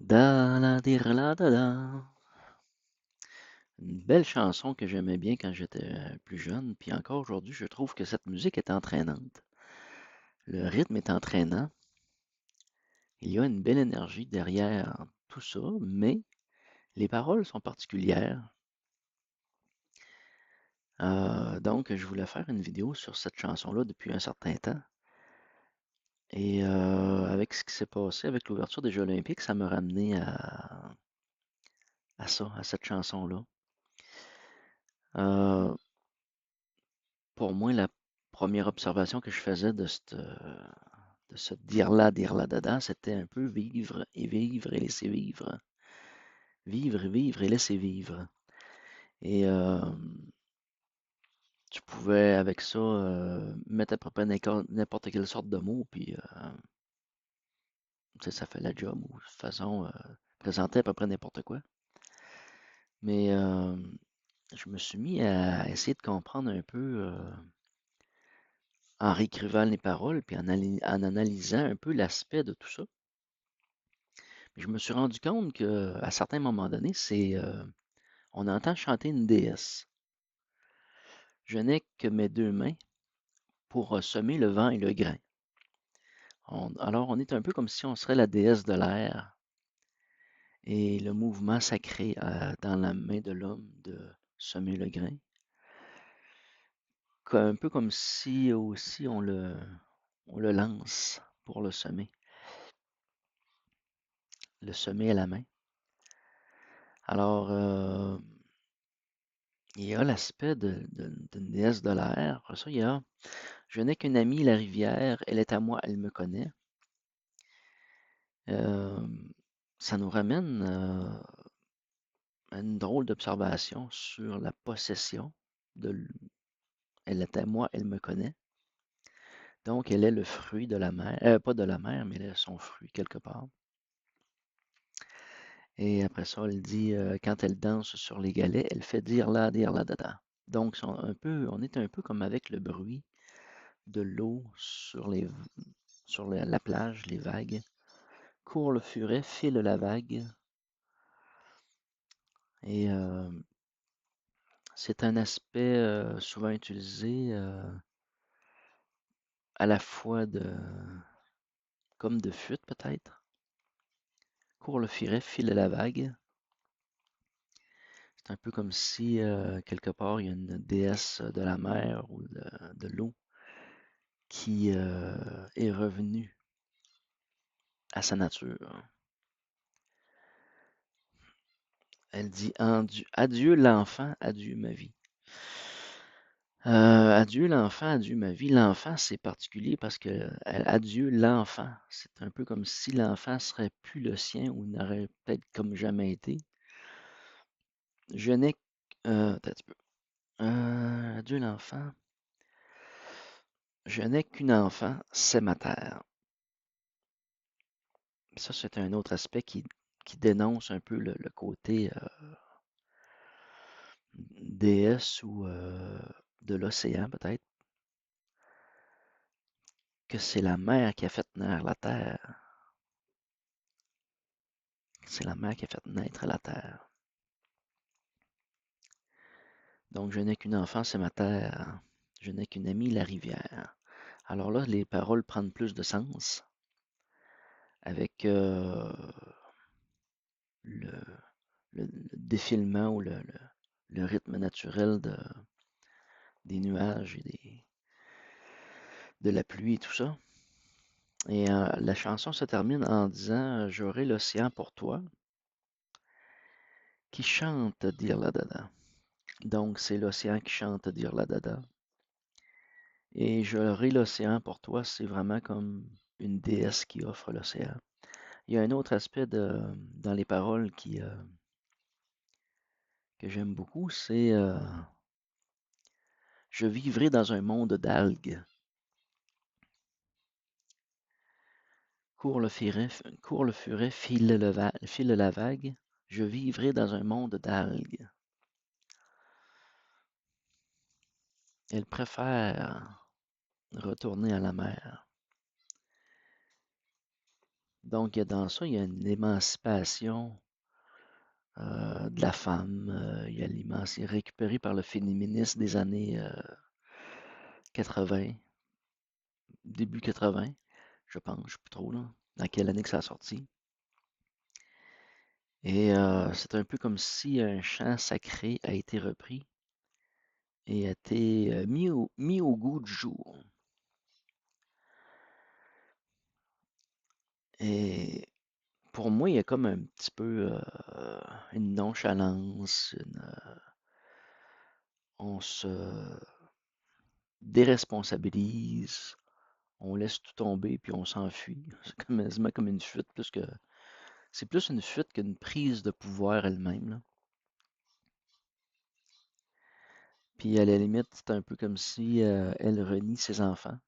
Da la dir la da da. Une belle chanson que j'aimais bien quand j'étais plus jeune, puis encore aujourd'hui, je trouve que cette musique est entraînante. Le rythme est entraînant. Il y a une belle énergie derrière tout ça, mais les paroles sont particulières. Donc, je voulais faire une vidéo sur cette chanson-là depuis un certain temps. Et avec ce qui s'est passé avec l'ouverture des Jeux Olympiques, ça m'a ramené à ça, à cette chanson-là. Euh, pour moi, la première observation que je faisais de ce dire-là, dada, c'était un peu vivre et laisser vivre. Vivre et laisser vivre. Et tu pouvais, avec ça, mettre à peu près n'importe quelle sorte de mot, puis tu sais, ça fait la job, ou de toute façon, présenter à peu près n'importe quoi. Mais je me suis mis à essayer de comprendre un peu, en réécrivant les paroles, puis en analysant un peu l'aspect de tout ça. Je me suis rendu compte que, à certains moments donnés, on entend chanter une déesse. Je n'ai que mes deux mains pour semer le vent et le grain. Alors, on est un peu comme si on serait la déesse de l'air et le mouvement sacré dans la main de l'homme de semer le grain. Un peu comme si aussi on le lance pour le semer à la main. Alors, il y a l'aspect d'une déesse de l'air. Après ça, il y a je n'ai qu'une amie, la rivière, elle est à moi, elle me connaît. Euh, Ça nous ramène à une drôle d'observation sur la possession de elle est à moi, elle me connaît. Donc, elle est le fruit de la mer, pas de la mer, mais elle est son fruit quelque part. Et après ça, elle dit, quand elle danse sur les galets, elle fait dire là, dada. Donc, on est un peu comme avec le bruit de l'eau sur la plage, les vagues. Court le furet, file la vague. Et c'est un aspect souvent utilisé à la fois comme de fuite peut-être. Court le furet, file la vague. C'est un peu comme si quelque part il y a une déesse de la mer ou de l'eau qui est revenue à sa nature. Elle dit adieu l'enfant, adieu ma vie. Adieu l'enfant, adieu ma vie. L'enfant, c'est particulier parce que adieu l'enfant. C'est un peu comme si l'enfant serait plus le sien ou n'aurait peut-être comme jamais été. Je n'ai attends un petit peu. Adieu l'enfant. Je n'ai qu'une enfant, c'est ma terre. Ça, c'est un autre aspect qui dénonce un peu le côté déesse ou de l'océan, peut-être, que c'est la mer qui a fait naître la terre. C'est la mer qui a fait naître la terre. Donc, je n'ai qu'une enfant, c'est ma terre. Je n'ai qu'une amie, la rivière. Alors là, les paroles prennent plus de sens avec le, le défilement ou le rythme naturel des nuages et de la pluie et tout ça. Et la chanson se termine en disant j'aurai l'océan pour toi qui chante dire la dada. Donc, c'est l'océan qui chante dire la dada. Et j'aurai l'océan pour toi, c'est vraiment comme une déesse qui offre l'océan. Il y a un autre aspect dans les paroles que j'aime beaucoup, c'est je vivrai dans un monde d'algues. Court le furet, file la vague. Je vivrai dans un monde d'algues. Elle préfère retourner à la mer. Donc, dans ça, il y a une émancipation de la femme. Il y a l'émancipation récupérée par le féminisme des années 80, début 80, je pense, je ne sais plus trop là, dans quelle année que ça a sorti. Et c'est un peu comme si un chant sacré a été repris et a été mis au goût du jour. Et pour moi, il y a comme un petit peu une nonchalance, on se déresponsabilise, on laisse tout tomber puis on s'enfuit. C'est quasiment comme une fuite, c'est plus une fuite qu'une prise de pouvoir elle-même, là. Puis à la limite, c'est un peu comme si elle renie ses enfants,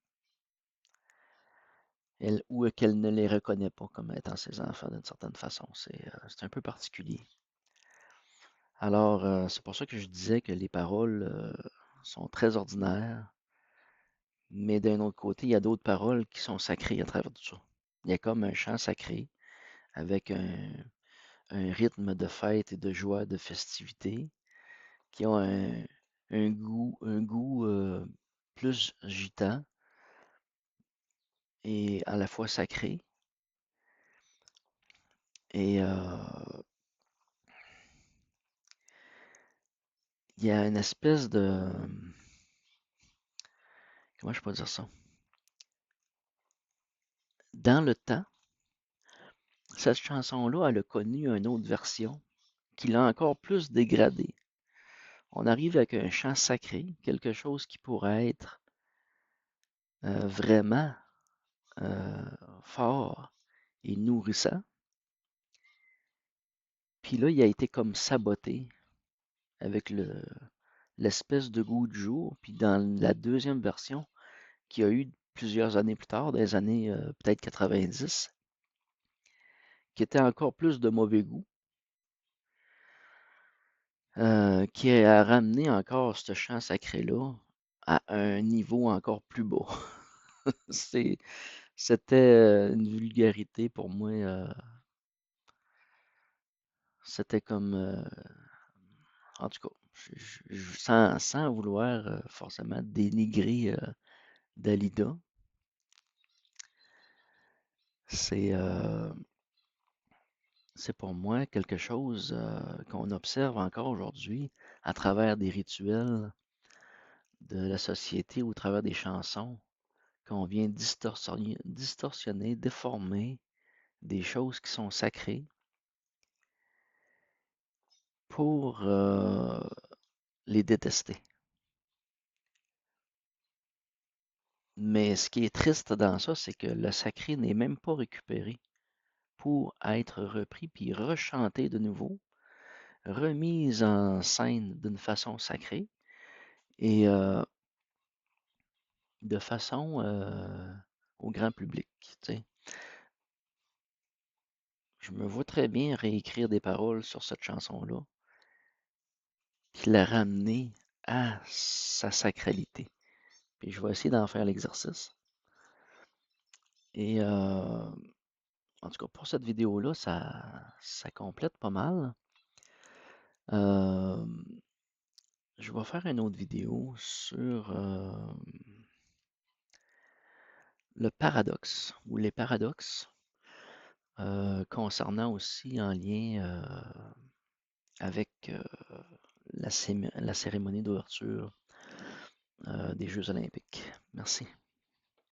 ou qu'elle ne les reconnaît pas comme étant ses enfants d'une certaine façon. C'est un peu particulier. Alors, c'est pour ça que je disais que les paroles sont très ordinaires, mais d'un autre côté, il y a d'autres paroles qui sont sacrées à travers tout ça. Il y a comme un chant sacré avec un rythme de fête et de joie, de festivité, qui ont un goût plus gitan et à la fois sacré. Et il y a une espèce de... Comment je peux dire ça? Dans le temps, cette chanson-là, elle a connu une autre version qui l'a encore plus dégradée. On arrive avec un chant sacré, quelque chose qui pourrait être vraiment euh, fort et nourrissant. Puis là, il a été comme saboté avec l'espèce de goût du jour. Puis dans la deuxième version, qu'il y a eu plusieurs années plus tard, des années peut-être 90, qui était encore plus de mauvais goût, qui a ramené encore ce chant sacré-là à un niveau encore plus bas. C'était une vulgarité pour moi. C'était comme, en tout cas, sans vouloir forcément dénigrer Dalida, c'est c'est pour moi quelque chose qu'on observe encore aujourd'hui à travers des rituels de la société ou au travers des chansons, qu'on vient distorsionner, déformer des choses qui sont sacrées pour les détester. Mais ce qui est triste dans ça, c'est que le sacré n'est même pas récupéré pour être repris puis rechanté de nouveau, remise en scène d'une façon sacrée et de façon au grand public. Tu sais. Je me vois très bien réécrire des paroles sur cette chanson-là, puis la ramener à sa sacralité. Puis je vais essayer d'en faire l'exercice. Et en tout cas, pour cette vidéo-là, ça complète pas mal. Euh, je vais faire une autre vidéo sur le paradoxe ou les paradoxes concernant aussi en lien avec la cérémonie d'ouverture des Jeux olympiques. Merci.